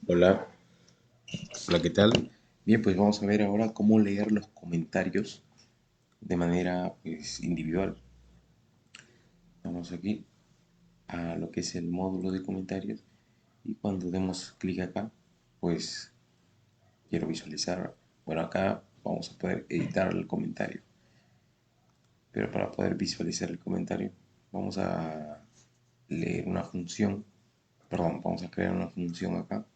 Hola, hola, ¿qué tal? Bien, pues vamos a ver ahora cómo leer los comentarios de manera pues, individual. Vamos aquí a lo que es el módulo de comentarios y cuando demos clic acá, pues quiero visualizar. Bueno, acá vamos a poder editar el comentario, pero para poder visualizar el comentario, vamos a leer una función, perdón, vamos a crear una función acá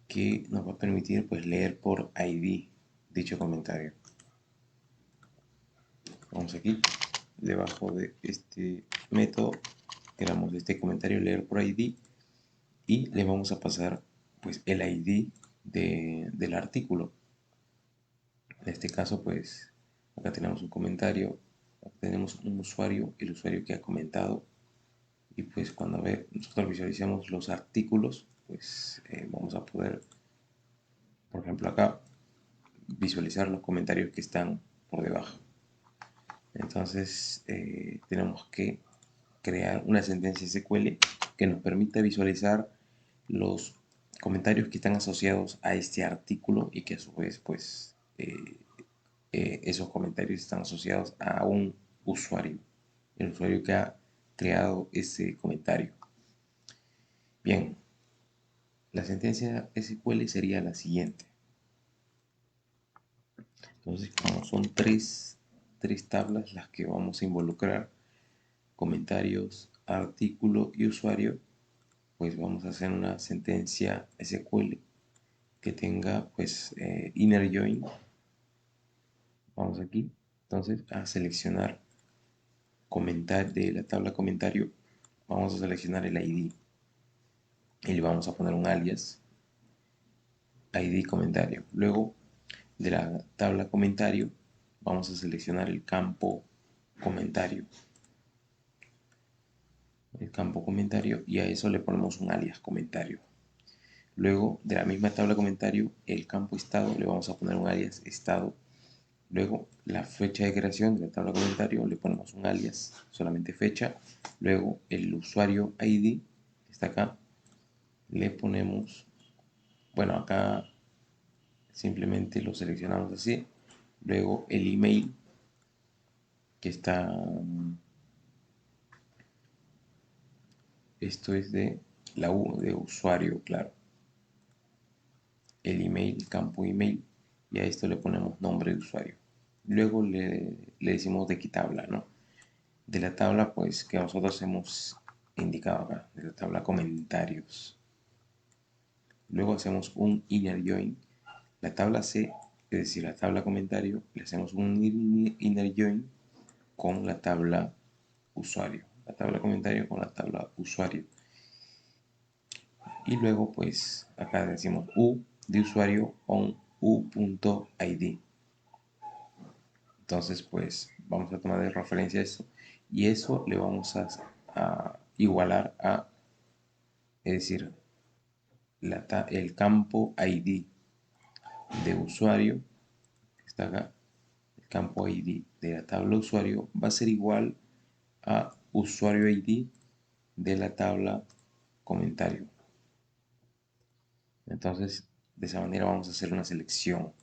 que nos va a permitir pues leer por ID dicho comentario. Vamos aquí, debajo de este método, creamos este comentario leer por ID y le vamos a pasar pues el ID del artículo. En este caso pues acá tenemos un comentario, tenemos un usuario, el usuario que ha comentado y pues cuando nosotros visualizamos los artículos pues vamos a poder, por ejemplo acá, visualizar los comentarios que están por debajo. Entonces tenemos que crear una sentencia SQL que nos permita visualizar los comentarios que están asociados a este artículo y que a su vez pues esos comentarios están asociados a un usuario, el usuario que ha creado ese comentario. Bien, la sentencia SQL sería la siguiente. Entonces, como son tres tablas las que vamos a involucrar, comentarios, artículo y usuario, pues vamos a hacer una sentencia SQL que tenga pues inner join. Vamos aquí, entonces a seleccionar comentar de la tabla comentario, vamos a seleccionar el ID y le vamos a poner un alias ID comentario. Luego de la tabla comentario vamos a seleccionar el campo comentario y a eso le ponemos un alias comentario. Luego de la misma tabla comentario, el campo estado le vamos a poner un alias estado. Luego la fecha de creación de la tabla comentario le ponemos un alias, solamente fecha. Luego el usuario ID que está acá le ponemos, bueno, acá simplemente lo seleccionamos así. Luego el email que está, esto es de la U de usuario, claro. El email, campo email, y a esto le ponemos nombre de usuario. Luego le decimos de qué tabla, ¿no? De la tabla pues que nosotros hemos indicado acá, de la tabla comentarios. Luego hacemos un inner join. La tabla C, es decir, la tabla comentario, le hacemos un inner join con la tabla usuario. La tabla comentario con la tabla usuario. Y luego pues acá decimos u de usuario on u.id. Entonces pues vamos a tomar de referencia eso y eso le vamos a igualar a, es decir, el campo ID de usuario que está acá, el campo ID de la tabla usuario va a ser igual a usuario ID de la tabla comentario. Entonces, de esa manera vamos a hacer una selección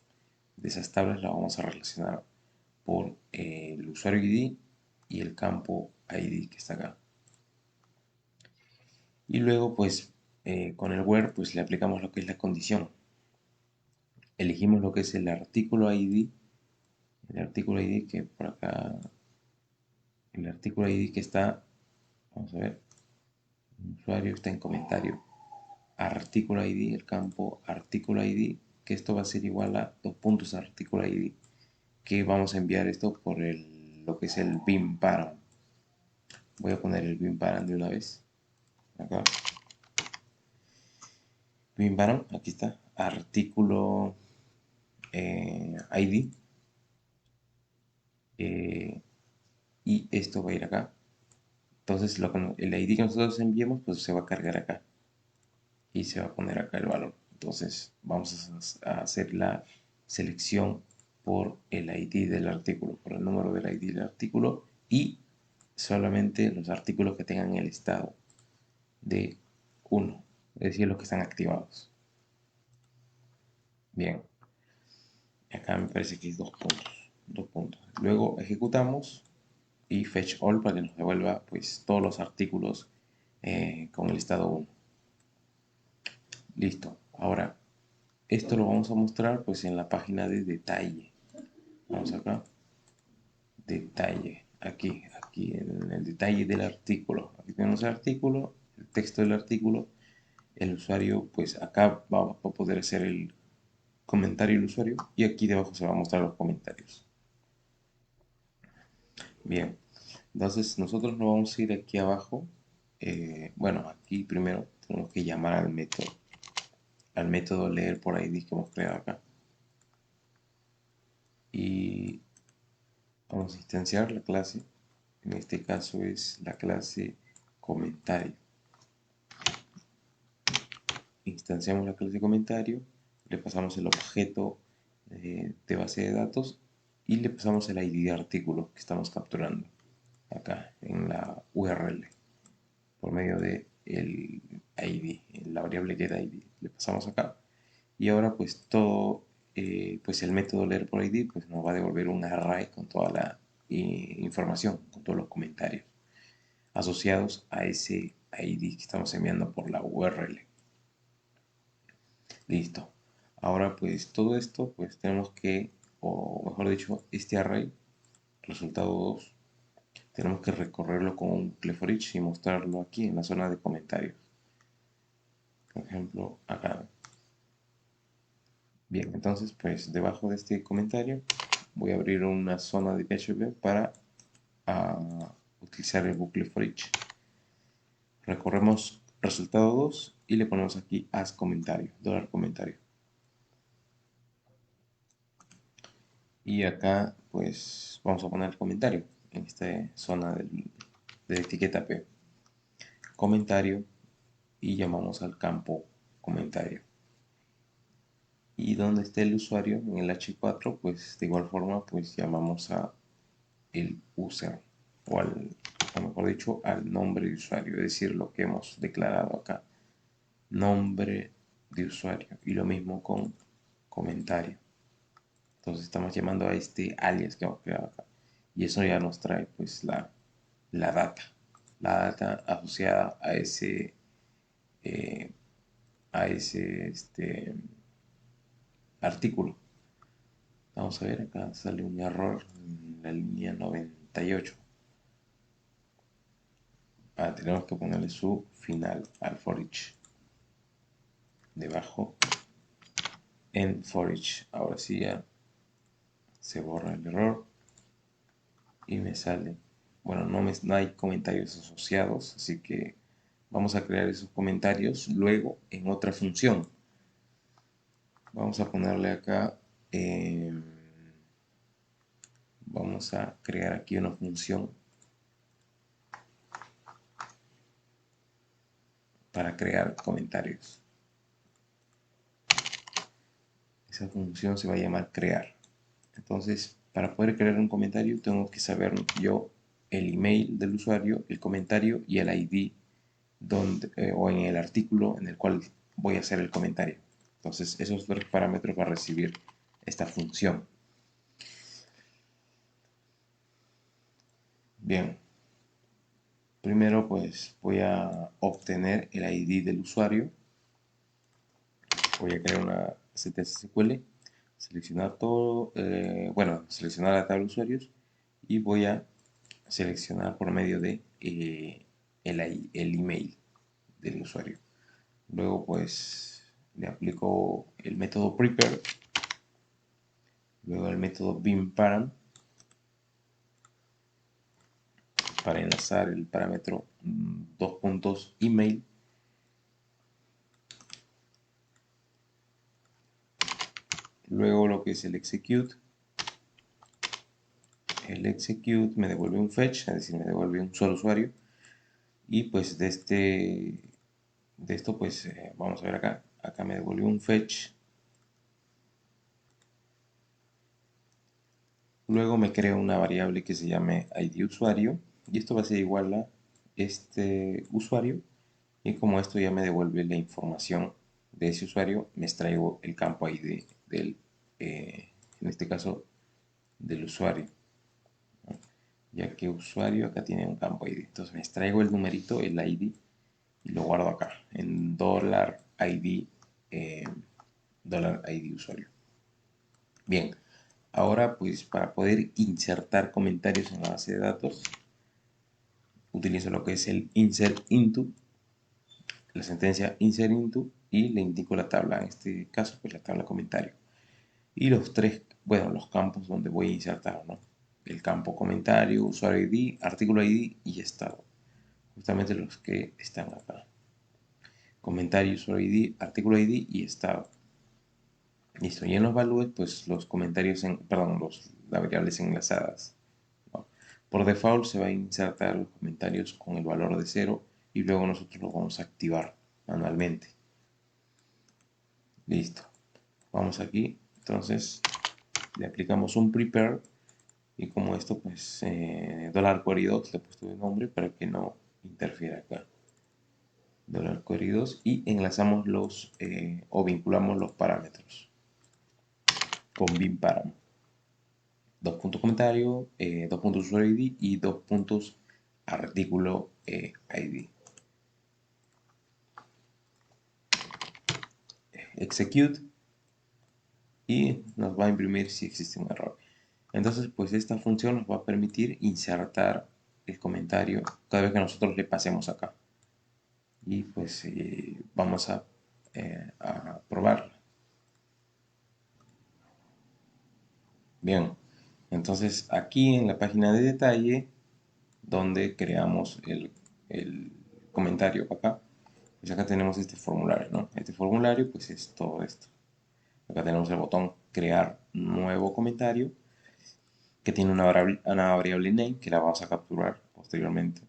de esas tablas, la vamos a relacionar por el usuario ID y el campo ID que está acá. Y luego, pues, con el where, pues le aplicamos lo que es la condición. Elegimos lo que es el artículo ID que por acá, el artículo ID que está, vamos a ver, el usuario está en comentario. Artículo ID, el campo artículo ID, que esto va a ser igual a dos puntos artículo ID, que vamos a enviar esto por lo que es el bin param. Voy a poner el bin param de una vez. Acá. Bin param, aquí está. Artículo ID. Y esto va a ir acá. Entonces el ID que nosotros enviemos pues se va a cargar acá y se va a poner acá el valor. Entonces vamos a hacer la selección por el ID del artículo, por el número del ID del artículo y solamente los artículos que tengan el estado de 1. es decir, los que están activados. Bien, acá me parece que es dos puntos, dos puntos. Luego ejecutamos y fetch all para que nos devuelva pues todos los artículos con el estado 1. Listo. Ahora, esto lo vamos a mostrar pues en la página de detalle. Vamos acá, detalle, aquí en el detalle del artículo. Aquí tenemos el artículo, el texto del artículo. El usuario pues acá va a poder hacer el comentario del usuario y aquí debajo se va a mostrar los comentarios. Bien, entonces nosotros nos vamos a ir aquí abajo. Bueno, aquí primero tenemos que llamar al método leer por ID que hemos creado acá. Y vamos a instanciar la clase. En este caso es la clase comentario. Instanciamos la clase comentario, le pasamos el objeto de base de datos y le pasamos el ID de artículo que estamos capturando acá en la URL por medio de el ID, la variable getID. Le pasamos acá y ahora pues todo, pues el método leer por ID pues nos va a devolver un array con toda la información, con todos los comentarios asociados a ese ID que estamos enviando por la URL. Listo. Ahora pues todo esto pues tenemos que, o mejor dicho, este array, resultado 2, tenemos que recorrerlo con un bucle for each y mostrarlo aquí en la zona de comentarios. Por ejemplo, acá. Bien, entonces pues debajo de este comentario voy a abrir una zona de PHP para utilizar el bucle for each. Recorremos resultado 2 y le ponemos aquí as comentario, dólar comentario. Y acá pues vamos a poner el comentario en esta zona de etiqueta P. Comentario y llamamos al campo comentario. Y donde esté el usuario en el H4 pues de igual forma pues llamamos a el user o mejor dicho al nombre de usuario, es decir, lo que hemos declarado acá, nombre de usuario, y lo mismo con comentario. Entonces estamos llamando a este alias que hemos creado acá y eso ya nos trae pues la data, la data asociada eh, a ese artículo. Vamos a ver, acá sale un error en la línea 98. Tenemos que ponerle su final al for each. Debajo en for each. Ahora sí ya se borra el error y me sale. Bueno, no hay comentarios asociados, así que vamos a crear esos comentarios luego en otra función. Vamos a ponerle acá, vamos a crear aquí una función para crear comentarios. Esa función se va a llamar crear. Entonces, para poder crear un comentario, tengo que saber yo el email del usuario, el comentario y el ID o en el artículo en el cual voy a hacer el comentario. Entonces, esos dos parámetros va a recibir esta función. Bien, primero pues voy a obtener el ID del usuario. Voy a crear una CTS-SQL, seleccionar todo, bueno, seleccionar la tabla de usuarios y voy a seleccionar por medio de el email del usuario. Luego pues le aplico el método prepare, luego el método beam-param para enlazar el parámetro dos puntos email. Luego lo que es el execute me devuelve un fetch, es decir, me devuelve un solo usuario. Y pues de esto pues vamos a ver acá me devolvió un fetch. Luego me creo una variable que se llame ID usuario y esto va a ser igual a este usuario Y como esto ya me devuelve la información de ese usuario, me extraigo el campo ID del, en este caso, del usuario. Ya que usuario acá tiene un campo ID. Entonces me extraigo el numerito, el ID, y lo guardo acá en $ID, eh, $ID usuario. Bien, ahora pues para poder insertar comentarios en la base de datos, utilizo lo que es el insert into, la sentencia insert into, y le indico la tabla, en este caso pues la tabla comentario. Y los tres, bueno, los campos donde voy a insertar, ¿no? El campo comentario, usuario ID, artículo ID y estado. Justamente los que están acá. Comentario, usuario ID, artículo ID y estado. Listo. Y en los valores, pues los comentarios, perdón, las variables enlazadas, ¿no? Por default se va a insertar los comentarios con el valor de 0 y luego nosotros los vamos a activar manualmente. Listo. Vamos aquí. Entonces le aplicamos un prepare y como esto pues $query2 le he puesto de nombre para que no interfiera acá. $query2 y enlazamos o vinculamos los parámetros con bin param. Dos puntos comentario, dos puntos usuario ID y dos puntos artículo ID. Execute y nos va a imprimir si existe un error. Entonces, pues esta función nos va a permitir insertar el comentario cada vez que nosotros le pasemos acá. Y pues vamos a probarla. Bien, entonces aquí en la página de detalle, donde creamos el comentario acá, pues acá tenemos este formulario, ¿no? Este formulario pues es todo esto. Acá tenemos el botón crear nuevo comentario, que tiene una variable name que la vamos a capturar posteriormente.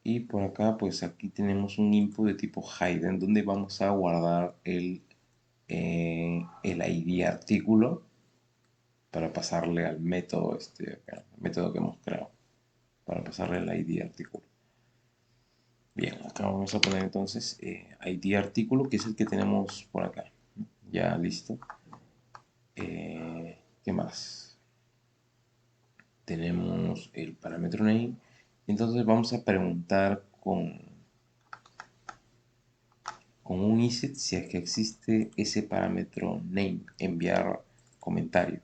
Y por acá pues aquí tenemos un input de tipo hidden donde vamos a guardar el ID artículo para pasarle al método, el método que hemos creado, para pasarle el ID artículo. Bien, acá vamos a poner entonces ID artículo, que es el que tenemos por acá. Ya listo. ¿Qué más? Tenemos el parámetro name. Entonces vamos a preguntar con un iset si es que existe ese parámetro name, enviar comentario.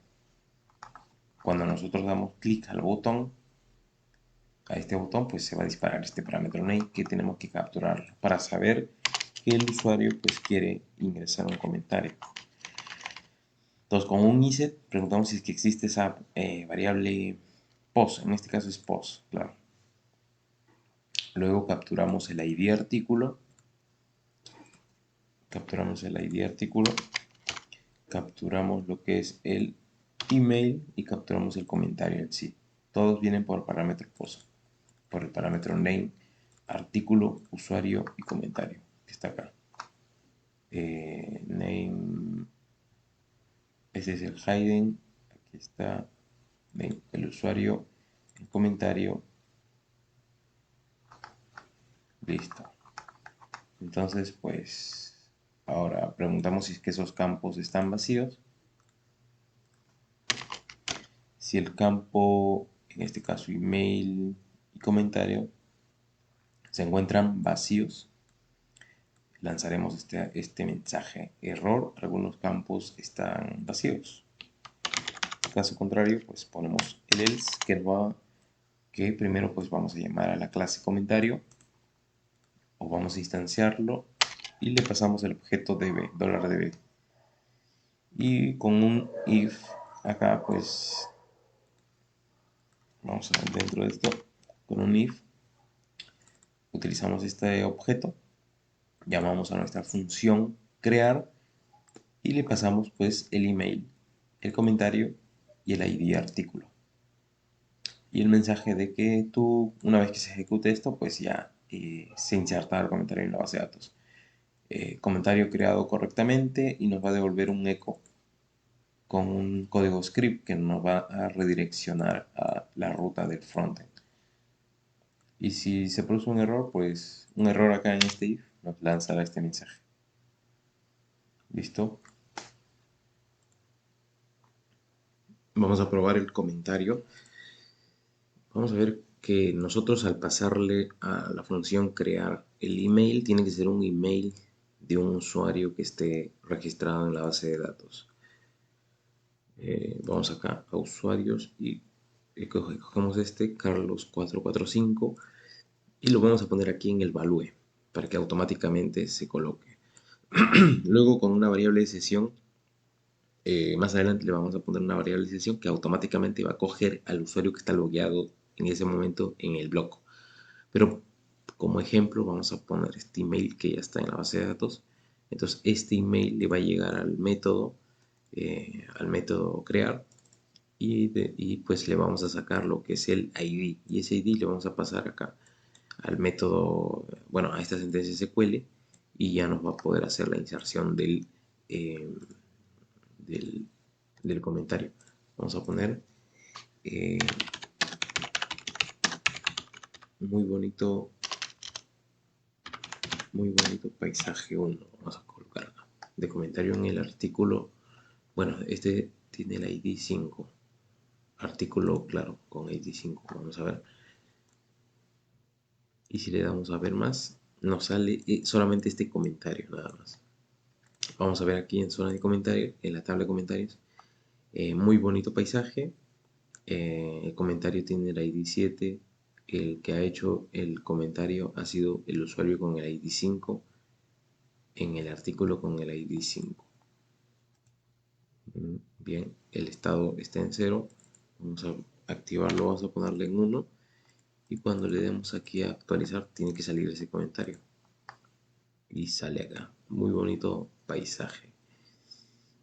Cuando nosotros damos clic al botón, a este botón, pues se va a disparar este parámetro name que tenemos que capturar para saber que el usuario pues quiere ingresar un comentario. Entonces con un iset preguntamos si es que existe esa variable post, en este caso es post, claro. Luego capturamos el ID artículo, capturamos lo que es el email y capturamos el comentario en sí. Todos vienen por parámetro post, por el parámetro name, artículo, usuario y comentario, que está acá. Name, ese es el hidden, aquí está name, el usuario, el comentario, listo. Entonces, pues, ahora preguntamos si es que esos campos están vacíos. Si el campo, en este caso email y comentario, se encuentran vacíos, lanzaremos este mensaje: error, algunos campos están vacíos. En caso contrario, pues ponemos el else, que primero pues vamos a llamar a la clase comentario, o vamos a instanciarlo y le pasamos el objeto db, $db. Y con un if acá pues vamos a ver dentro de esto, con un if utilizamos este objeto, llamamos a nuestra función crear y le pasamos pues el email, el comentario y el ID artículo. Y el mensaje de que tú, una vez que se ejecute esto, pues ya se inserta el comentario en la base de datos. Comentario creado correctamente y nos va a devolver un eco con un código script que nos va a redireccionar a la ruta del frontend. Y si se produce un error, pues un error acá en este if nos lanzará este mensaje. ¿Listo? Vamos a probar el comentario. Vamos a ver que nosotros al pasarle a la función crear el email, tiene que ser un email de un usuario que esté registrado en la base de datos. Vamos acá a usuarios y cogemos este, Carlos445, y lo vamos a poner aquí en el value para que automáticamente se coloque. Luego con una variable de sesión, más adelante le vamos a poner una variable de sesión que automáticamente va a coger al usuario que está logueado en ese momento en el bloque. Pero como ejemplo vamos a poner este email que ya está en la base de datos. Entonces este email le va a llegar al método crear, y pues le vamos a sacar lo que es el ID, y ese ID le vamos a pasar acá al método, bueno, a esta sentencia SQL, y ya nos va a poder hacer la inserción eh, del, del comentario. Vamos a poner eh, muy bonito paisaje 1. Vamos a colocar de comentario en el artículo. Bueno, este tiene el ID 5. Artículo, claro, con ID 5. Vamos a ver. Y si le damos a ver más, nos sale solamente este comentario, nada más. Vamos a ver aquí en zona de comentarios, en la tabla de comentarios. Muy bonito paisaje. El comentario tiene el ID 7. El que ha hecho el comentario ha sido el usuario con el ID 5. En el artículo con el ID 5. Bien, el estado está en 0. Vamos a activarlo, vamos a ponerle en 1. Y cuando le demos aquí a actualizar, tiene que salir ese comentario. Y sale acá. Muy bonito paisaje.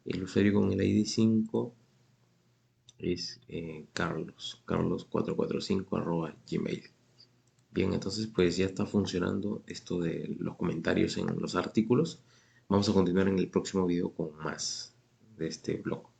El usuario con el ID 5 es carlos445 Bien, entonces pues ya está funcionando esto de los comentarios en los artículos. Vamos a continuar en el próximo video con más de este blog.